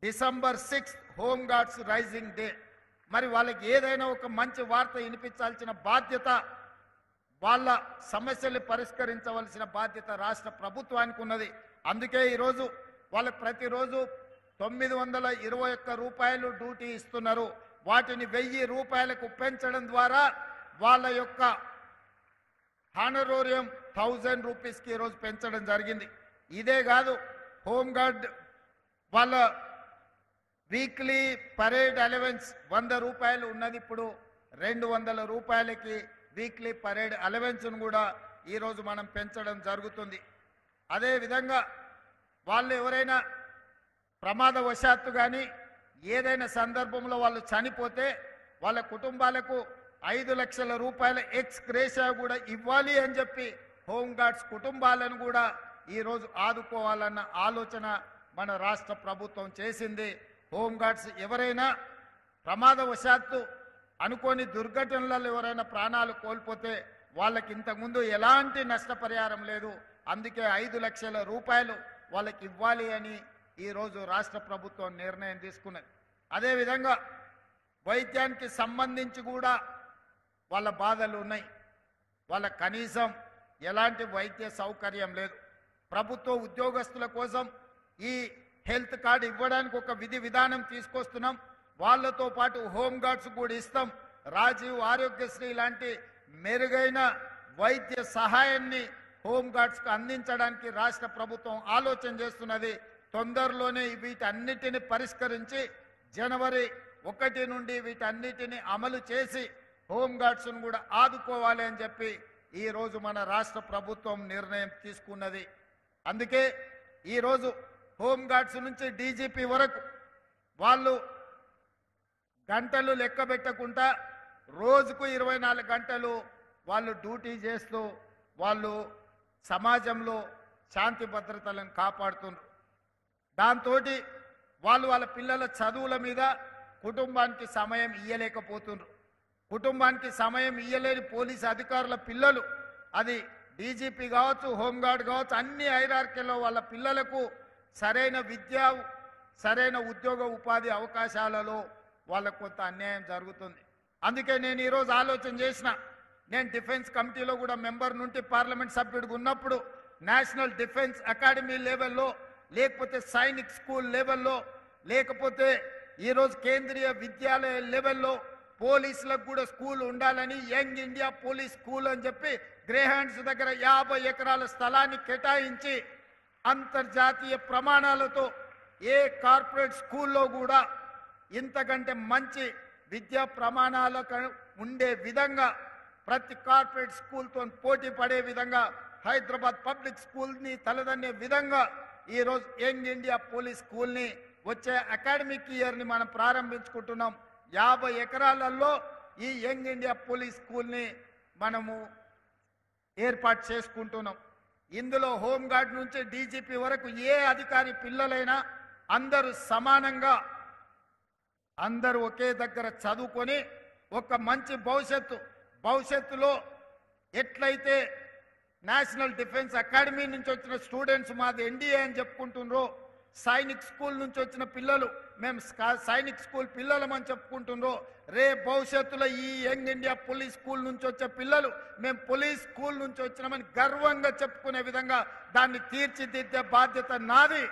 December 6 home guards rising day. మరి వాళ్ళకి ఏదైనా ఒక మంచి వార్త వినిపించాల్సిన బాధ్యత, వాళ్ళ సమస్యలు పరిష్కరించవలసిన బాధ్యత రాష్ట్ర ప్రభుత్వానికి ఉన్నది. అందుకే ఈరోజు వాళ్ళకి ప్రతిరోజు 921 రూపాయలు డ్యూటీ ఇస్తున్నారు. వాటిని 1000 రూపాయలకు పెంచడం ద్వారా వాళ్ళ యొక్క హానరోరియం 1000 రూపీస్కి ఈరోజు పెంచడం జరిగింది. ఇదే కాదు, హోంగార్డ్ వాళ్ళ వీక్లీ పరేడ్ అలవెన్స్ 100 రూపాయలు ఉన్నది, ఇప్పుడు 200 రూపాయలకి వీక్లీ పరేడ్ అలవెన్స్ను కూడా ఈరోజు మనం పెంచడం జరుగుతుంది. అదేవిధంగా వాళ్ళు ఎవరైనా ప్రమాదవశాత్తు కానీ ఏదైనా సందర్భంలో వాళ్ళు చనిపోతే వాళ్ళ కుటుంబాలకు 5 లక్షల రూపాయల ఎక్స్ గ్రేషియా కూడా ఇవ్వాలి అని చెప్పి హోంగార్డ్స్ కుటుంబాలను కూడా ఈరోజు ఆదుకోవాలన్న ఆలోచన మన రాష్ట్ర ప్రభుత్వం చేసింది. హోంగార్డ్స్ ఎవరైనా ప్రమాదవశాత్తు అనుకోని దుర్ఘటనలలో ఎవరైనా ప్రాణాలు కోల్పోతే వాళ్ళకి ఇంతకుముందు ఎలాంటి నష్టపరిహారం లేదు. అందుకే 5 లక్షల రూపాయలు వాళ్ళకి ఇవ్వాలి అని ఈరోజు రాష్ట్ర ప్రభుత్వం నిర్ణయం తీసుకున్నది. అదేవిధంగా వైద్యానికి సంబంధించి కూడా వాళ్ళ బాధలు ఉన్నాయి. వాళ్ళ కనీసం ఎలాంటి వైద్య సౌకర్యం లేదు. ప్రభుత్వ ఉద్యోగస్తుల కోసం ఈ హెల్త్ కార్డు ఇవ్వడానికి ఒక విధి విధానం తీసుకొస్తున్నాం. వాళ్ళతో పాటు హోంగార్డ్స్ కూడా ఇస్తాం. రాజీవ్ ఆరోగ్యశ్రీ లాంటి మెరుగైన వైద్య సహాయాన్ని హోంగార్డ్స్కి అందించడానికి రాష్ట్ర ప్రభుత్వం ఆలోచన చేస్తున్నది. తొందరలోనే వీటన్నిటిని పరిష్కరించి జనవరి 1 నుండి వీటన్నిటిని అమలు చేసి హోంగార్డ్స్ను కూడా ఆదుకోవాలి అని చెప్పి ఈరోజు మన రాష్ట్ర ప్రభుత్వం నిర్ణయం తీసుకున్నది. అందుకే ఈరోజు హోంగార్డ్స్ నుంచి డీజీపీ వరకు వాళ్ళు గంటలు లెక్క పెట్టకుండా రోజుకు 24 గంటలు వాళ్ళు డ్యూటీ చేస్తూ వాళ్ళు సమాజంలో శాంతి భద్రతలను కాపాడుతున్నారు. దాంతో వాళ్ళు వాళ్ళ పిల్లల చదువుల మీద కుటుంబానికి సమయం ఇయ్యలేకపోతున్నారు. కుటుంబానికి సమయం ఇయ్యలేని పోలీసు అధికారుల పిల్లలు, అది డీజీపీ కావచ్చు, హోంగార్డ్ కావచ్చు, అన్ని హైరార్కీలో వాళ్ళ పిల్లలకు సరైన విద్య, సరైన ఉద్యోగ ఉపాధి అవకాశాలలో వాళ్ళకు కొంత అన్యాయం జరుగుతుంది. అందుకే నేను ఈరోజు ఆలోచన చేసిన, నేను డిఫెన్స్ కమిటీలో కూడా మెంబర్ నుండి పార్లమెంట్ సభ్యుడిగా ఉన్నప్పుడు నేషనల్ డిఫెన్స్ అకాడమీ లెవెల్లో, లేకపోతే సైనిక్ స్కూల్ లెవెల్లో, లేకపోతే ఈరోజు కేంద్రీయ విద్యాలయ లెవెల్లో పోలీసులకు కూడా స్కూల్ ఉండాలని యంగ్ ఇండియా పోలీస్ స్కూల్ అని చెప్పి గ్రేహాండ్స్ దగ్గర 50 ఎకరాల స్థలాన్ని కేటాయించి అంతర్జాతీయ ప్రమాణాలతో ఏ కార్పొరేట్ స్కూల్లో కూడా ఇంతకంటే మంచి విద్యా ప్రమాణాలకు ఉండే విధంగా ప్రతి కార్పొరేట్ స్కూల్తో పోటీ పడే విధంగా హైదరాబాద్ పబ్లిక్ స్కూల్ని తలదన్నే విధంగా ఈరోజు యంగ్ ఇండియా పోలీస్ స్కూల్ని వచ్చే అకాడమిక్ ఇయర్ని మనం ప్రారంభించుకుంటున్నాం. 50 ఎకరాలలో ఈ యంగ్ ఇండియా పోలీస్ స్కూల్ని మనము ఏర్పాటు చేసుకుంటున్నాం. ఇందులో హోంగార్డ్ నుంచి డీజీపీ వరకు ఏ అధికారి పిల్లలైనా అందరూ సమానంగా, అందరూ ఒకే దగ్గర చదువుకొని ఒక మంచి భవిష్యత్తులో ఎట్లయితే నేషనల్ డిఫెన్స్ అకాడమీ నుంచి వచ్చిన స్టూడెంట్స్ మాది ఎన్డీఏ అని చెప్పుకుంటున్నారో, సైనిక్ స్కూల్ నుంచి వచ్చిన పిల్లలు మేము సైనిక్ స్కూల్ పిల్లలమని చెప్పుకుంటున్నారో, రేపు భవిష్యత్తులో ఈ యంగ్ ఇండియా పోలీస్ స్కూల్ నుంచి వచ్చే పిల్లలు మేము పోలీస్ స్కూల్ నుంచి వచ్చినామని గర్వంగా చెప్పుకునే విధంగా దాన్ని తీర్చిదిద్దే బాధ్యత నాది.